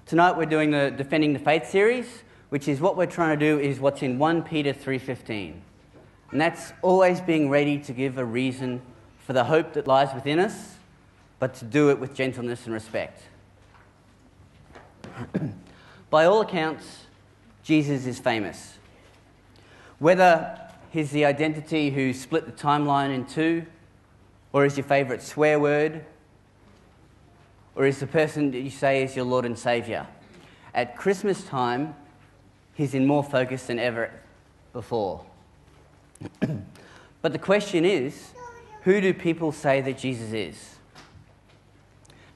Tonight we're doing the Defending the Faith series, which is what we're trying to do is what's in 1 Peter 3:15. And that's always being ready to give a reason for the hope that lies within us, but to do it with gentleness and respect. By all accounts, Jesus is famous. Whether he's the identity who split the timeline in two, or is your favourite swear word, or is the person that you say is your Lord and Saviour. At Christmas time, he's in more focus than ever before. But the question is, who do people say that Jesus is?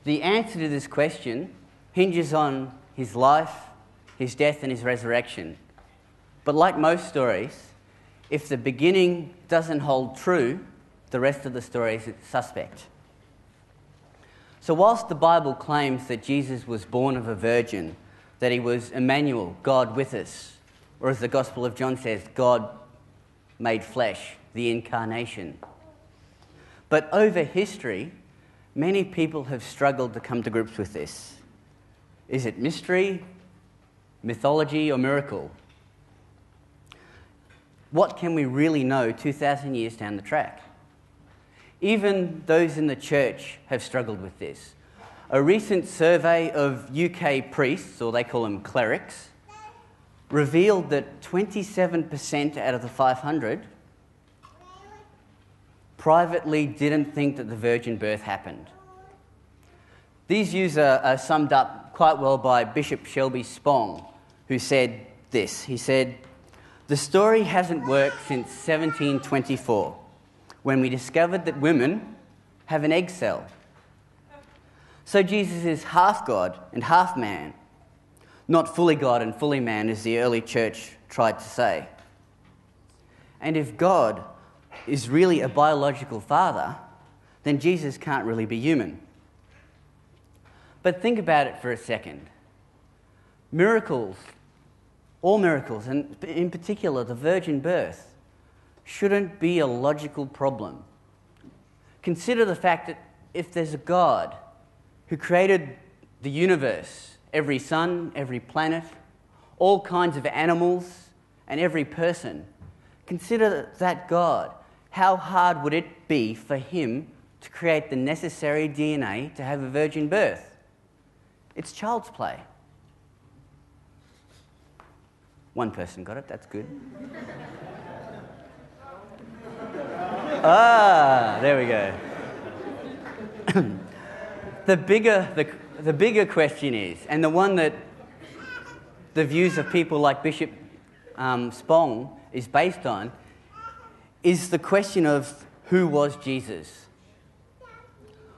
The answer to this question hinges on his life, his death, and his resurrection. But like most stories, if the beginning doesn't hold true, the rest of the story is suspect. So whilst the Bible claims that Jesus was born of a virgin, that he was Emmanuel, God with us, or as the Gospel of John says, God made flesh, the incarnation. But over history, many people have struggled to come to grips with this. Is it mystery, mythology, or miracle? What can we really know 2,000 years down the track? Even those in the church have struggled with this. A recent survey of UK priests, or they call them clerics, revealed that 27% out of the 500 privately didn't think that the virgin birth happened. These views are summed up quite well by Bishop Shelby Spong, who said this. He said, "The story hasn't worked since 1724. When we discovered that women have an egg cell. So Jesus is half God and half man, not fully God and fully man, as the early church tried to say. And if God is really a biological father, then Jesus can't really be human." But think about it for a second. Miracles, all miracles, and in particular the virgin birth, shouldn't be a logical problem. Consider the fact that if there's a God who created the universe, every sun, every planet, all kinds of animals, and every person, consider that God. How hard would it be for him to create the necessary DNA to have a virgin birth? It's child's play. One person got it, that's good. There we go. The bigger question is, and the one that the views of people like Bishop Spong is based on, is the question of who was Jesus?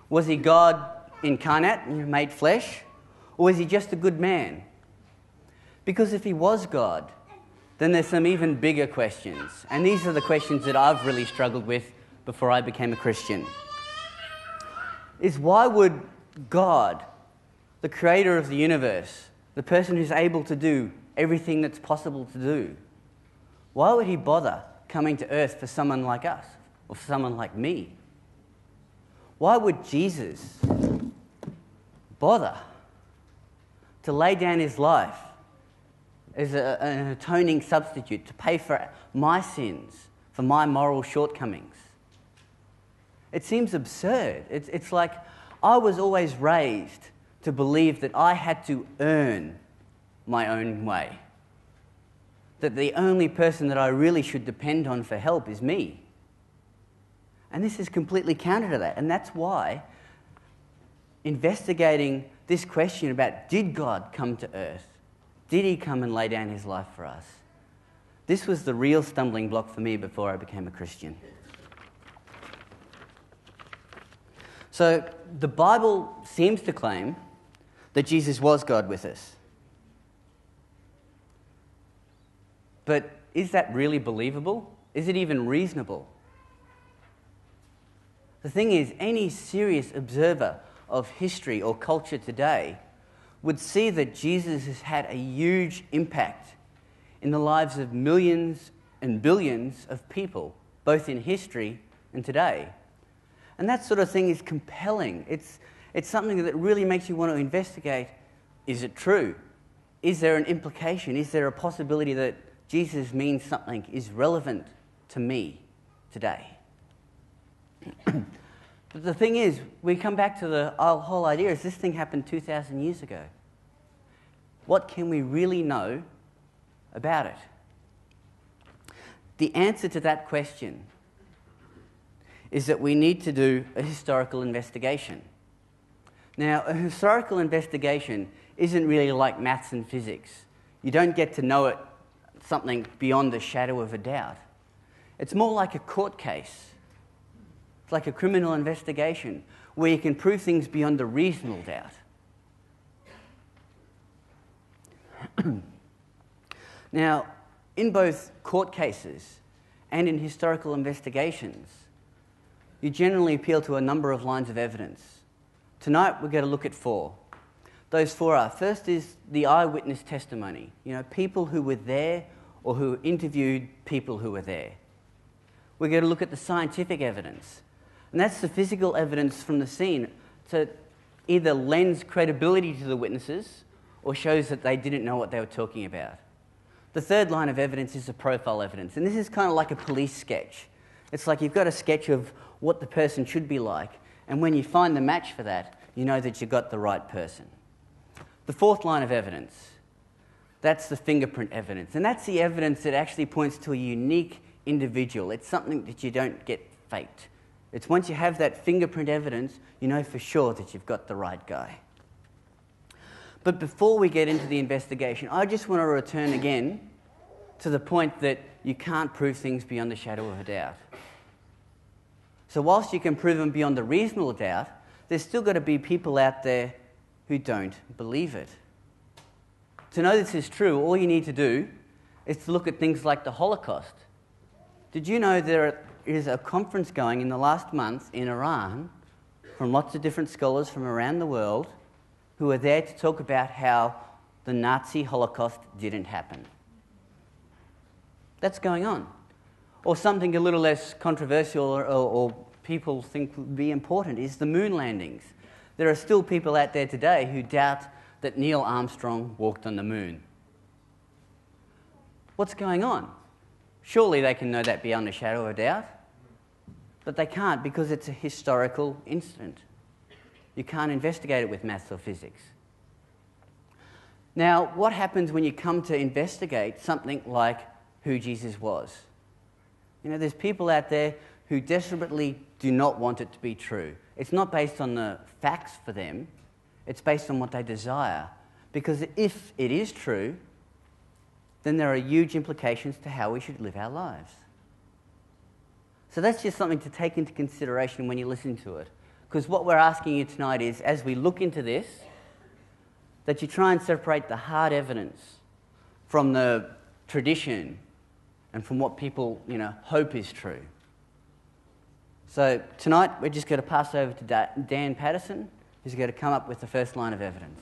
Was he God incarnate and made flesh? Or was he just a good man? Because if he was God, then there's some even bigger questions. And these are the questions that I've really struggled with before I became a Christian. Is why would God, the creator of the universe, the person who's able to do everything that's possible to do, why would he bother coming to earth for someone like us, or for someone like me? Why would Jesus bother to lay down his life as an atoning substitute to pay for my sins, for my moral shortcomings? It seems absurd. It's like I was always raised to believe that I had to earn my own way, that the only person that I really should depend on for help is me. And this is completely counter to that. And that's why investigating this question about did God come to earth, did he come and lay down his life for us, this was the real stumbling block for me before I became a Christian. So the Bible seems to claim that Jesus was God with us. But is that really believable? Is it even reasonable? The thing is, any serious observer of history or culture today would see that Jesus has had a huge impact in the lives of millions and billions of people, both in history and today. And that sort of thing is compelling. It's something that really makes you want to investigate is it true? Is there an implication? Is there a possibility that Jesus means something is relevant to me today? But the thing is, we come back to the whole idea is this thing happened 2,000 years ago. What can we really know about it? The answer to that question is that we need to do a historical investigation. Now, a historical investigation isn't really like maths and physics. You don't get to know something beyond the shadow of a doubt. It's more like a court case. It's like a criminal investigation where you can prove things beyond a reasonable doubt. Now, in both court cases and in historical investigations, you generally appeal to a number of lines of evidence. Tonight, we're going to look at 4. Those 4 are, first is the eyewitness testimony. People who were there or who interviewed people who were there. We're going to look at the scientific evidence. And that's the physical evidence from the scene to either lends credibility to the witnesses or shows that they didn't know what they were talking about. The third line of evidence is the profile evidence. And this is kind of like a police sketch. It's like you've got a sketch of what the person should be like. And when you find the match for that, you know that you got the right person. The fourth line of evidence, that's the fingerprint evidence. And that's the evidence that actually points to a unique individual. It's something that you don't get faked. It's once you have that fingerprint evidence, you know for sure that you've got the right guy. But before we get into the investigation, I just want to return again to the point that you can't prove things beyond the shadow of a doubt. So whilst you can prove them beyond a reasonable doubt, there's still got to be people out there who don't believe it. To know this is true, all you need to do is to look at things like the Holocaust. Did you know there is a conference going in the last month in Iran from lots of different scholars from around the world who are there to talk about how the Nazi Holocaust didn't happen? That's going on. Or something a little less controversial or people think would be important is the moon landings. There are still people out there today who doubt that Neil Armstrong walked on the moon. What's going on? Surely they can know that beyond a shadow of a doubt. But they can't because it's a historical incident. You can't investigate it with maths or physics. Now, what happens when you come to investigate something like who Jesus was? There's people out there who desperately do not want it to be true. It's not based on the facts for them. It's based on what they desire. Because if it is true, then there are huge implications to how we should live our lives. So that's just something to take into consideration when you listen to it. Because what we're asking you tonight is, as we look into this, that you try and separate the hard evidence from the tradition and from what people, hope is true. So tonight, we're just going to pass over to Dan Patterson, who's going to come up with the first line of evidence.